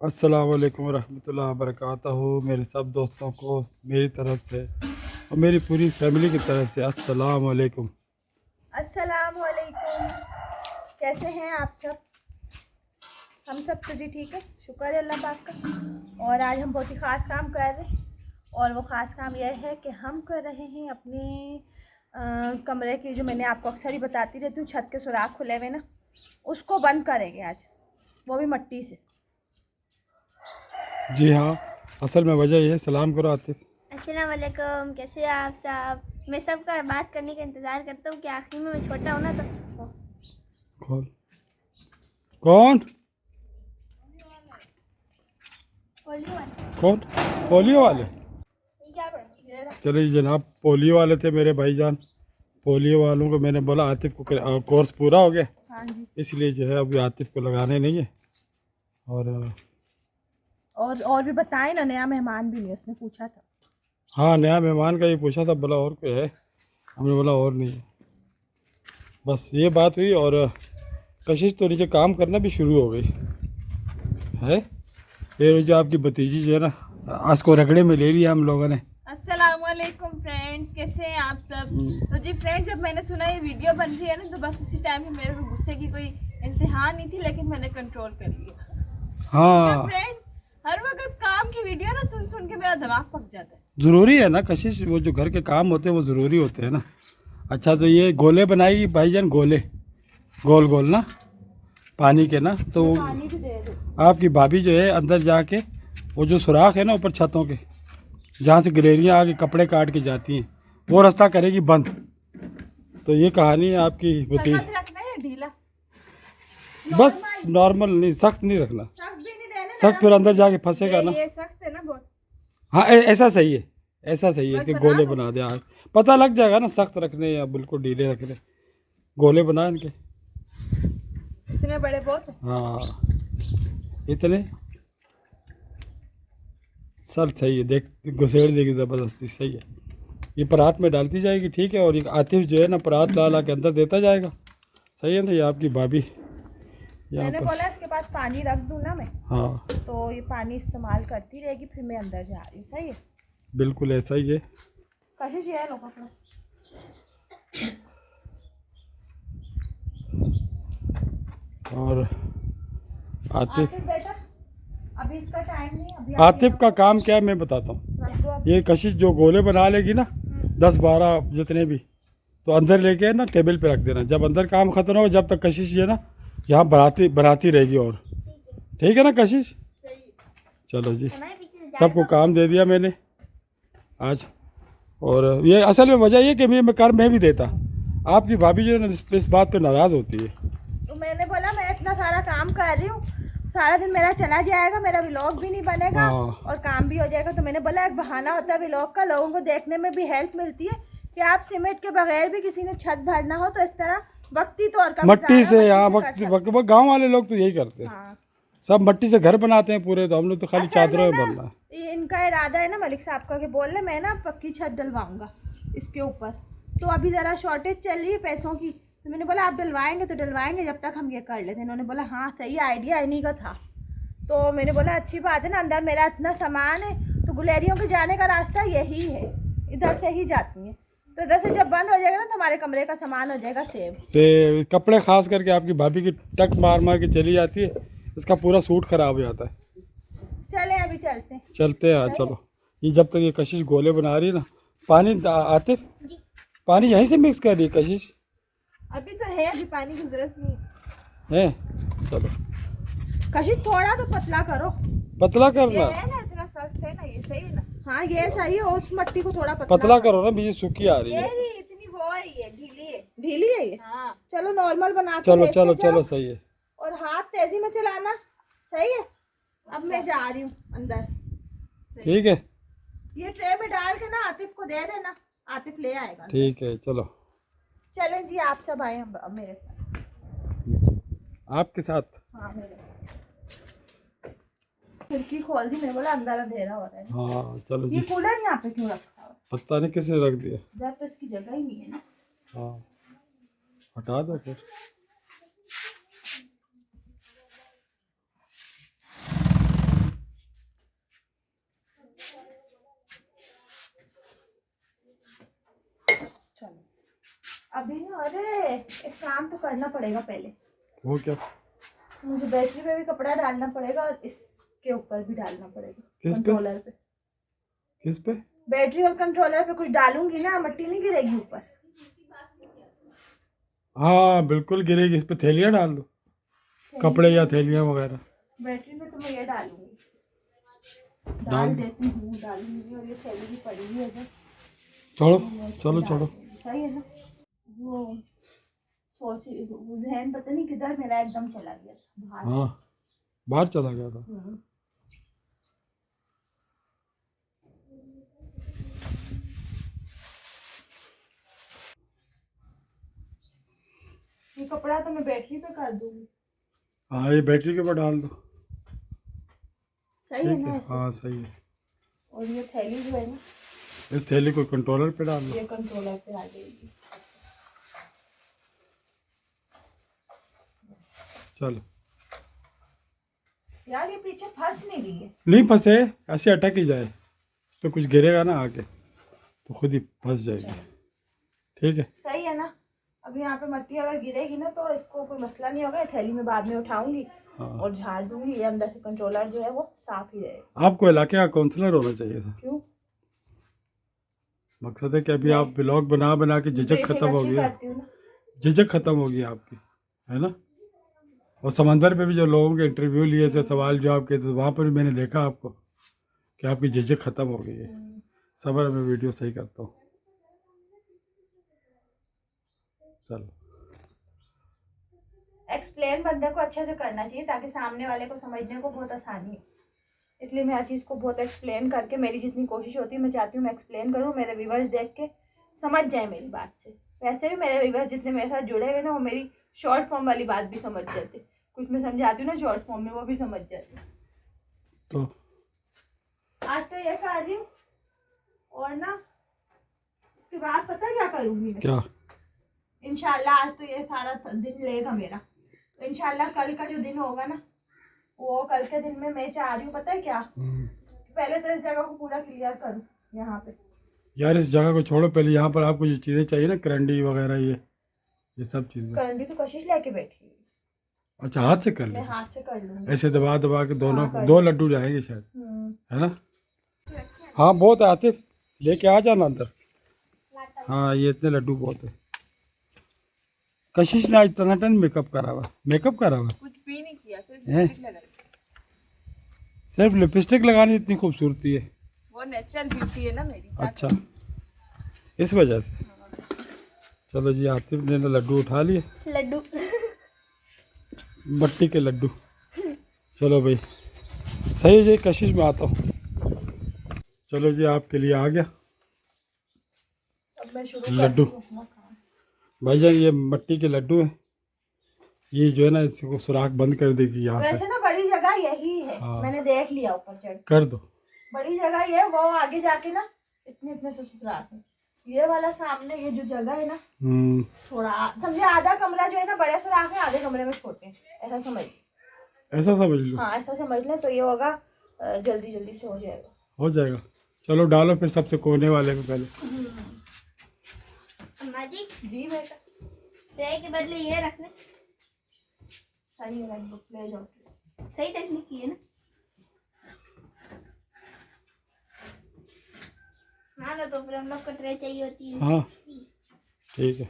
अस्सलाम वालेकुम रहमतुल्लाहि व बरकातहू। मेरे सब दोस्तों को मेरी तरफ से और मेरी पूरी फैमिली की तरफ से अस्सलाम वालेकुम। अस्सलाम वालेकुम। कैसे हैं आप सब? हम सब तो जी ठीक है, शुक्र है अल्लाह पाक का। और आज हम बहुत ही ख़ास काम कर रहे हैं और वो ख़ास काम यह है कि हम कर रहे हैं अपने कमरे की, जो मैंने आपको अक्सर ही बताती रहती हूँ, छत के सुराख खुले हुए ना, उसको बंद करेंगे आज, वो भी मिट्टी से। जी हाँ, असल में वजह यह है। सलाम करो आतिफ। अस्सलाम वालेकुम, कैसे हैं आप सब? मैं सबका बात करने का इंतज़ार करता हूँ कि आखिर में मैं छोटा हूँ ना तो कौन कौन कौन पोलियो वाले? चलिए जनाब, पोलियो वाले थे मेरे भाईजान। पोलियो वालों को मैंने बोला आतिफ को कोर्स पूरा हो गया, हाँ जी। इसलिए जो है अभी आतिफ को लगाने नहीं है। और भी बताएं ना, नया मेहमान भी नहीं, उसने पूछा था। हाँ, नया मेहमान का ये पूछा था, बोला और कोई है? हमने बोला और नहीं है। बस ये बात हुई और कशिश तो नीचे काम करना भी शुरू हो गई है। ये जो आपकी भतीजी जो है ना, आज को रगड़े में ले लिया हम लोगों ने। अस्सलाम वालेकुम फ्रेंड्स, कैसे हैं आप सब? तो जी फ्रेंड्स, जब मैंने सुना ये वीडियो बन रही है ना, तो बस उसी टाइम पे मेरे को गुस्से की कोई इंतहा नहीं थी, लेकिन मैंने कंट्रोल कर लिया। हाँ, फ्रेंड्स, हर वक्त काम की वीडियो ना सुन सुन के मेरा दिमाग पक जाता है। ज़रूरी है ना कशिश, वो जो घर के काम होते हैं वो ज़रूरी होते हैं ना। अच्छा, तो ये गोले बनाएगी भाईजान, गोले गोल गोल ना, पानी के ना। तो पानी भी दे दो। आपकी भाभी जो है अंदर जाके वो जो सुराख है ना ऊपर छतों के, जहाँ से गिलहरियाँ आके कपड़े काट के जाती हैं, वो रास्ता करेगी बंद। तो ये कहानी है आपकी भतीजी। सख्त रखना है ढीला? बस नॉर्मल नहीं, सख्त नहीं रखना। सख्त भी नहीं देना, सख्त फिर अंदर जाके फंसेगा ना। ये सख्त है ना बहुत। हाँ, ऐसा सही है, ऐसा सही है। इसके गोले बना दे, आज पता लग जाएगा ना सख्त रखने या बिल्कुल ढीले रखने। गोले बना इनके। इतने बड़े बहुत है? हाँ, इतने सब सही है। देख, घुसेड़ देगी ज़बरदस्ती, सही है। ये परात में डालती जाएगी, ठीक है। और ये आतिफ जो है ना, परात ला ला के अंदर देता जाएगा। सही है ना। ये आपकी भाभी यहाँ मैंने पर। बोला इसके पास पानी रख दूँ ना मैं, हाँ, तो ये पानी इस्तेमाल करती रहेगी, फिर मैं अंदर जा रही हूँ। सही है? बिल्कुल ऐसा ही है। कशिश ये लो पकड़ो। और आतिफ बेटा, अभी इसका टाइम नहीं, अभी आतिफ का काम क्या है मैं बताता हूँ। रख दो आप। ये कशिश जो गोले बना लेगी ना, 10-12 जितने भी, तो अंदर लेके ना टेबल पे रख देना। जब अंदर काम ख़त्म हो, जब तक कशिश ये ना यहाँ बनाती बनाती रहेगी। और ठीक है ना कशिश? चलो जी, सबको काम दे दिया मैंने आज। और ये असल में वजह ये कि मैं भी देता। आपकी भाभी जो है ना इस बात पे नाराज़ होती है। तो मैंने बोला मैं इतना सारा काम कर रही हूँ, सारा दिन मेरा चला जाएगा, मेरा व्लॉग भी नहीं बनेगा और काम भी हो जाएगा। तो मैंने बोला एक बहाना होता है व्लॉग का, लोगों को देखने में भी हेल्प मिलती है कि आप सीमेंट के बगैर भी किसी ने छत भरना हो तो इस तरह वक्ती तौर का मट्टी से, यहाँ वक्त गाँव वाले लोग तो यही करते हैं। हाँ। सब मट्टी से घर बनाते हैं पूरे, तो हम लोग तो खाली चादरों में बनना है। इनका इरादा है ना मलिक साहब का कि बोल रहे मैं ना पक्की छत डलवाऊंगा इसके ऊपर, तो अभी ज़रा शॉर्टेज चल रही है पैसों की। तो मैंने बोला आप डलवाएंगे तो डलवाएंगे, जब तक हम ये कर लेते। इन्होंने बोला हाँ सही आइडिया इन्हीं का था। तो मैंने बोला अच्छी बात है ना, अंदर मेरा इतना सामान है, तो गुलेरियों के जाने का रास्ता यही है, इधर से ही जाती हैं। तो इधर से जब बंद हो जाएगा ना तो हमारे कमरे का सामान हो जाएगा सेव। से कपड़े खास करके आपकी भाभी की टक मार मार के चली जाती है, इसका पूरा सूट खराब हो जाता है। चले अभी चलते हैं। चलते हैं, चलो। ये जब तक ये कशिश गोले बना रही है ना, पानी आते पानी यहीं से मिक्स कर रही है कशिश? अभी तो है, अभी पानी की जरूरत नहीं है। चलो कशिश, थोड़ा तो पतला करो। पतला करना ये है ना, इतना सख्त है ना, ये सही है ना? हाँ ये सही है, उस मट्टी को थोड़ा पतला करो ना, बीच सूखी आ रही है। ये इतनी वो है, ये ढीली है। ढीली है ये? हाँ। चलो नॉर्मल बना के चलो देखते चलो जाओ। चलो, सही है। और हाथ तेजी में चलाना। सही है? अब मैं जा रही हूँ अंदर। ठीक है, ये ट्रे में डाल के ना आतिफ को दे देना, आतिफ ले आएगा। ठीक है, चलो। चलें जी, आप सब आए हम मेरे साथ। आपके साथ? हाँ मेरे साथ। खिड़की खोल दी, मैं बोला अंदर अंधेरा हो रहा है। हाँ चलो ये जी। कूलर यहाँ पे क्यों रखा है? पता नहीं किसने रख दिया। जब तो इसकी जगह ही नहीं है ना। हाँ, हटा दो फिर। अभी ना, अरे एक काम तो करना पड़ेगा पहले। वो क्या? मुझे बैटरी पे भी कपड़ा डालना पड़ेगा और इसके ऊपर भी डालना पड़ेगा। किस पे? कंट्रोलर पे। किस पे? बैटरी और कंट्रोलर पे कुछ डालूंगी ना, मिट्टी नहीं गिरेगी ऊपर। हाँ बिल्कुल गिरेगी, इस पे थैलियाँ डाल दो, कपड़े या थैलियाँ वगैरह। बैटरी में तो मैं ये डालूंगी, डाल डाल दो। देती हूँ, डालूंगी। और ये थैली भी पड़ी हुई है इधर, छोड़ो, मैं इसको चलो डाल छोड़ो। दूंगी। सही है ना? वो सोच जहन पता नहीं किधर मेरा एकदम चला गया था बाहर। हाँ बाहर चला गया था। ये कपड़ा तो मैं बैटरी पे कर दूंगी। हाँ ये बैटरी के ऊपर डाल दो। सही है ठीक ना है, ऐसे? हाँ सही है। और ये थैली जो है ना, इस थैली को कंट्रोलर पे डाल दो। ये कंट्रोलर पे डाल देगी। चलो। यार ये पीछे फंस नहीं रही है। नहीं फंसे, ऐसे अटक ही जाए तो कुछ गिरेगा ना आगे तो खुद ही फंस जाएगी। ठीक है। सही है ना? अब यहाँ पे मिट्टी अगर गिरेगी ना तो इसको कोई मसला नहीं होगा। थैली में बाद में उठाऊंगी हाँ और झाड़ दूंगी। ये अंदर से कंट्रोलर जो है वो साफ ही रहेगा। आपको इलाके का काउंसलर होना चाहिए था। क्यों? मकसद है कि अभी आप ब्लॉग बना बना के झिझक ब्रीफिंग खत्म हो अच्छी गई है, करती हूँ ना। झिझक खत्म हो गई आपकी, है ना। और समंदर पे भी जो लोगों के इंटरव्यू लिए थे, सवाल जवाब किए थे, वहाँ पर भी मैंने देखा आपको कि आपकी झिझक खत्म हो गई है। सबर मैं वीडियो सही करता हूँ। चलो। एक्सप्लेन बंदे को अच्छे से करना चाहिए ताकि सामने वाले को समझने को बहुत आसानी है। इसलिए मैं हर चीज़ को बहुत एक्सप्लेन करके, मेरी जितनी कोशिश होती है मैं चाहती हूँ मैं एक्सप्लेन करूँ, मेरे व्यूवर्स देख के समझ जाए मेरी बात से। वैसे भी मेरे व्यूवर्स जितने मेरे साथ जुड़े हुए ना, वो मेरी शॉर्ट फॉर्म वाली बात भी समझ जाते। कुछ मैं समझाती हूँ ना शॉर्ट फॉर्म में, वो भी समझ जाते। तो आज तो ये कर रही हूँ और ना इसके बाद पता है क्या करूँगी मैं? क्या? इंशाल्लाह आज तो ये सारा दिन लेगा मेरा, तो इंशाल्लाह कल का जो दिन होगा ना, वो कल के दिन में मैं चाह रही हूँ पता है क्या, पहले तो इस जगह को पूरा क्लियर करूँ यहाँ पे। यार इस जगह को छोड़ो, पहले यहाँ पर आपको जो चीज़ें चाहिए ना, करंडी वगैरह, ये सब चीज़ें। करंडी तो कशिश लेके बैठी हुई, अच्छा हाथ से कर मैं लो, हाथ से कर लूंगी। ऐसे दबा दबा के दोनों हाँ, कर दो लो। लड्डू जाएंगे शायद, है ना। हाँ बहुत है आतिफ, लेके आ जाना अंदर। हाँ ये इतने लड्डू बहुत है। कशिश ने आज टनाटन मेकअप करा हुआ, कुछ भी नहीं किया, सिर्फ हैं? लिपस्टिक लगाई। सिर्फ लिपस्टिक लगानी इतनी खूबसूरती है। वो नेचुरल ब्यूटी है ना मेरी। अच्छा इस वजह से। चलो जी, आतिफ ने लड्डू उठा लिए, लड्डू मट्टी के लड्डू। चलो भाई सही है जी, कशिश में आता हूँ। चलो जी आपके लिए आ गया अब मैं शुरू लड्डू। करती हूँ अपना काम। भाईजान ये मट्टी के लड्डू हैं, ये जो है ना इसको सुराख बंद कर देगी यहाँ से। वैसे ना बड़ी जगह यही है, हाँ। मैंने देख लिया ऊपर चढ़। कर दो। बड़ी जगह ये, वो आगे जाके ना इतने इतने से सुराख है। ये वाला सामने ये जो जगह है ना, थोड़ा समझे आधा कमरा जो है ना बड़े सुराख है, आधे कमरे में छोटे हैं, ऐसा समझ। ऐसा समझ लो। हाँ ऐसा समझ लें तो ये होगा, जल्दी जल्दी से हो जाएगा। हो जाएगा। चलो डालो फिर सबसे कोने वाले में पहले। अम्मा जी, जी बेटा ट्रे के बदले ये रखने सही है, बुक ले जाओ। सही टेक्निक की है ना। हाँ तो फिर हम लोग को ट्रे चाहिए होती है। हाँ ठीक है,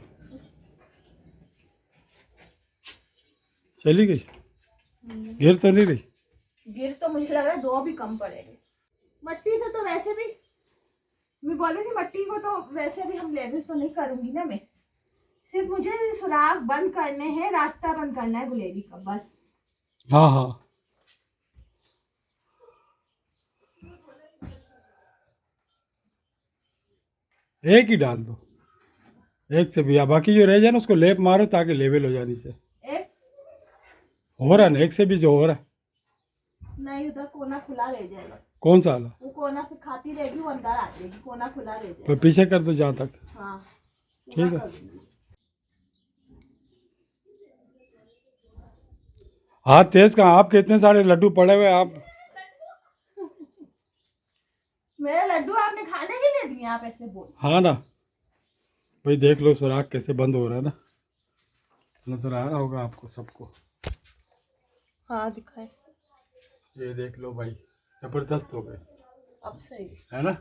चली गई, गिर तो नहीं रही। गिर तो मुझे लग रहा है 2 भी कम पड़ेंगे। मट्टी से तो वैसे भी मैं बोल रही थी, मट्टी को तो वैसे भी हम लेवल तो नहीं करूंगी ना मैं, सिर्फ मुझे सुराख बंद करने हैं, रास्ता बंद करना है गुलेरी का, बस। हाँ हाँ एक ही डाल दो, एक से भी, या बाकी जो रह जाए ना उसको लेप मारो ताकि लेवल हो जाए नीचे। एक हो रहा है ना, एक से भी जो हो रहा है। नहीं, उधर कोना खुला रह जाएगा। कौन सा वाला? वो कोना से खाती रहेगी, वो अंदर आ जाएगी, कोना खुला रह जाएगा। तो पीछे कर दो जहाँ तक। हाँ ठीक है। हाथ तेज कहाँ, आपके इतने सारे लड्डू पड़े हुए आप। मेरे लड्डू आपने खाने के लिए दिए, आप ऐसे बोल। हाँ ना, भाई देख लो सुराख कैसे बंद हो रहा है ना, नजर आ रहा होगा आपको सबको। हाँ दिखाए। ये देख लो भाई, जबरदस्त हो गए अब सही है ना।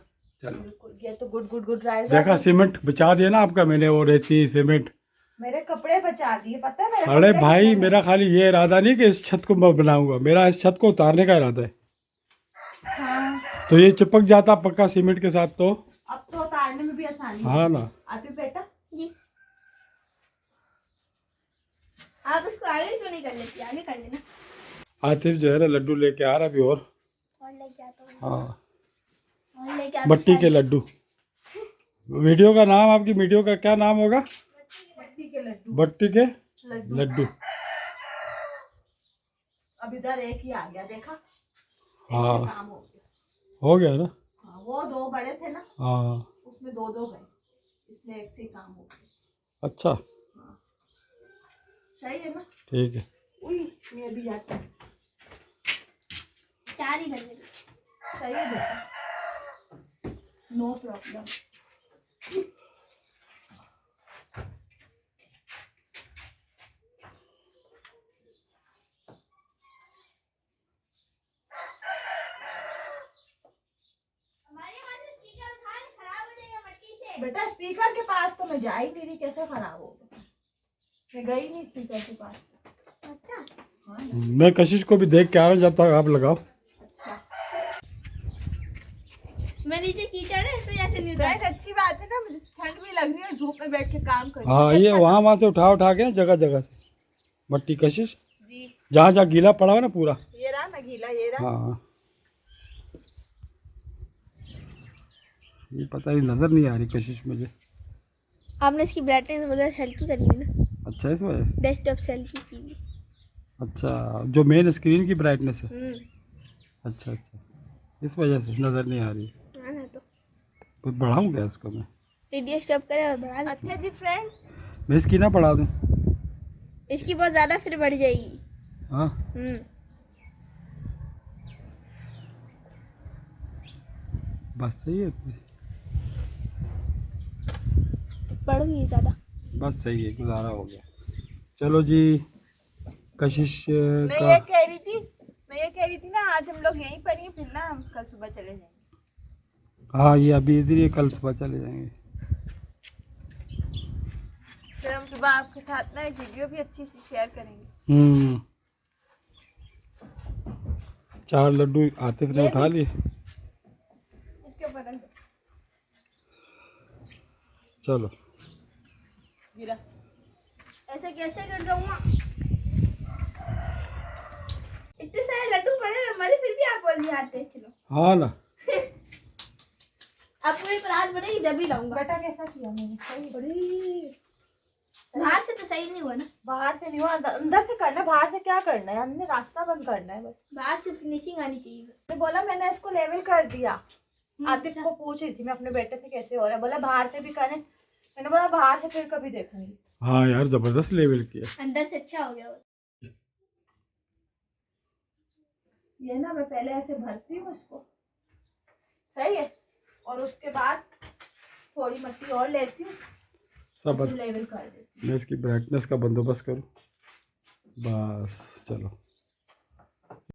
चलो बिल्कुल, ये तो गुड गुड गुड राइस। देखा, सीमेंट बचा दिया ना आपका मैंने, वो रेती सीमेंट। मेरे कपड़े बचा दिए, पता है मेरे अरे कपड़े भाई कितने मेरा खाली ये इरादा नहीं कि इस छत को मैं बनाऊंगा, मेरा इस छत को उतारने का इरादा है। हैं। हाँ तो ये चिपक जाता पक्का सीमेंट के साथ तो। अब तो उतारने में भी आसानी हाँ ना। आती बेटा। जी आप इसको आगे क्यों नहीं कर लेती, आगे कर लेना। आतिफ जो है ना लड्डू लेके आ रहा अभी और लेके आता हूँ, हाँ और लेके आता मट्टी के लड्डू। वीडियो का नाम, आपकी वीडियो का क्या नाम होगा? मट्टी के लड्डू। मट्टी के लड्डू। लड्डू। अब इधर एक ही आ गया, देखा। एक हाँ से काम हो गया। हो गया ना। हाँ, वो दो बड़े थे ना, हाँ उसमें दो दो गए, इसमें एक से ही काम हो गया। अच्छा हाँ सही है ना। ठीक है। उई मैं भी जाती हूँ। 4 ही कर लेना। सही है बेटा, नो प्रॉब्लम। हमारे वहाँ से स्पीकर उठा के खराब हो जाएगा मट्टी से। बेटा स्पीकर के पास तो मैं जा ही नहीं रही, कैसे खराब होगा। मैं गई नहीं स्पीकर के पास। अच्छा हाँ ना। मैं कशिश को भी देख के आ रहा हूँ, जब तक आप लगाओ। अच्छा मैं नीचे कीचड़ है इस वजह से नहीं उठा। बैठ, अच्छी बात है ना, मुझे ठंड भी लग रही है, धूप में बैठ के काम कर रही हाँ हूँ। ये वहाँ से उठा के ना जगह जगह से मट्टी कशिश, जी जहाँ जहाँ गीला पड़ा हुआ ना पूरा। ये रहा ना गीला, ये रहा। हाँ ये पता नहीं, नज़र नहीं आ रही कशिश मुझे। आपने इसकी ब्राइटनेस बहुत हल्की करी हुई ना, अच्छा इस वजह से। डेस्कटॉप से हल्की की हुई। अच्छा जो मेन स्क्रीन की ब्राइटनेस है। हम्म, अच्छा अच्छा इस वजह से नज़र नहीं आ रही। हाँ ना। तो फिर बढ़ाऊँ क्या इसको मैं? वीडियो स्टॉप करें और बढ़ा दें। अच्छा जी फ्रेंड्स, मैं इसकी ना बढ़ा दूँ? इसकी बहुत ज़्यादा फिर बढ़ जाएगी। हाँ बस सही है इतनी। बढ़ गई ज़्यादा। बस सही है, गुजारा हो गया। चलो जी कशिश मैं का। ये कह रही थी ना, आज हम लोग यहीं पर ही, फिर ना हम कल सुबह चले जाएंगे। हाँ ये अभी इधर ही, कल सुबह चले जाएंगे। फिर हम सुबह आपके साथ ना एक वीडियो भी अच्छी सी शेयर करेंगे। 4 लड्डू आतिफ ने ये उठा भी। लिए। इसके ऊपर रख दो। चलो गिरा। ऐसे कैसे कर जाऊँगा? इतने सारे लड्डू पड़े हैं हमारे, फिर भी आप बोल रही हाथ तेज चलो। हाँ ना। आपको एक रात बढ़ेगी जब ही लाऊंगा। बेटा कैसा किया मैंने, सही बड़ी बाहर से तो सही नहीं हुआ ना। बाहर से नहीं हुआ, अंदर से करना है। बाहर से क्या करना है, हमने रास्ता बंद करना है बस। बाहर से फिनिशिंग आनी चाहिए बस। मैं बोला मैंने इसको लेवल कर दिया। आतिफ अच्छा। को पूछ रही थी मैं अपने बेटे से कैसे हो रहा है, बोला बाहर से भी करें। मैंने बोला बाहर से फिर कभी देखूंगी। हाँ यार जबरदस्त लेवल किया। अंदर से अच्छा हो गया वो। ये ना मैं पहले ऐसे भरती हूँ इसको, सही है, और उसके बाद थोड़ी मिट्टी और लेती हूँ, सब लेवल कर देती हूँ। मैं इसकी ब्राइटनेस का बंदोबस्त करूँ बस। चलो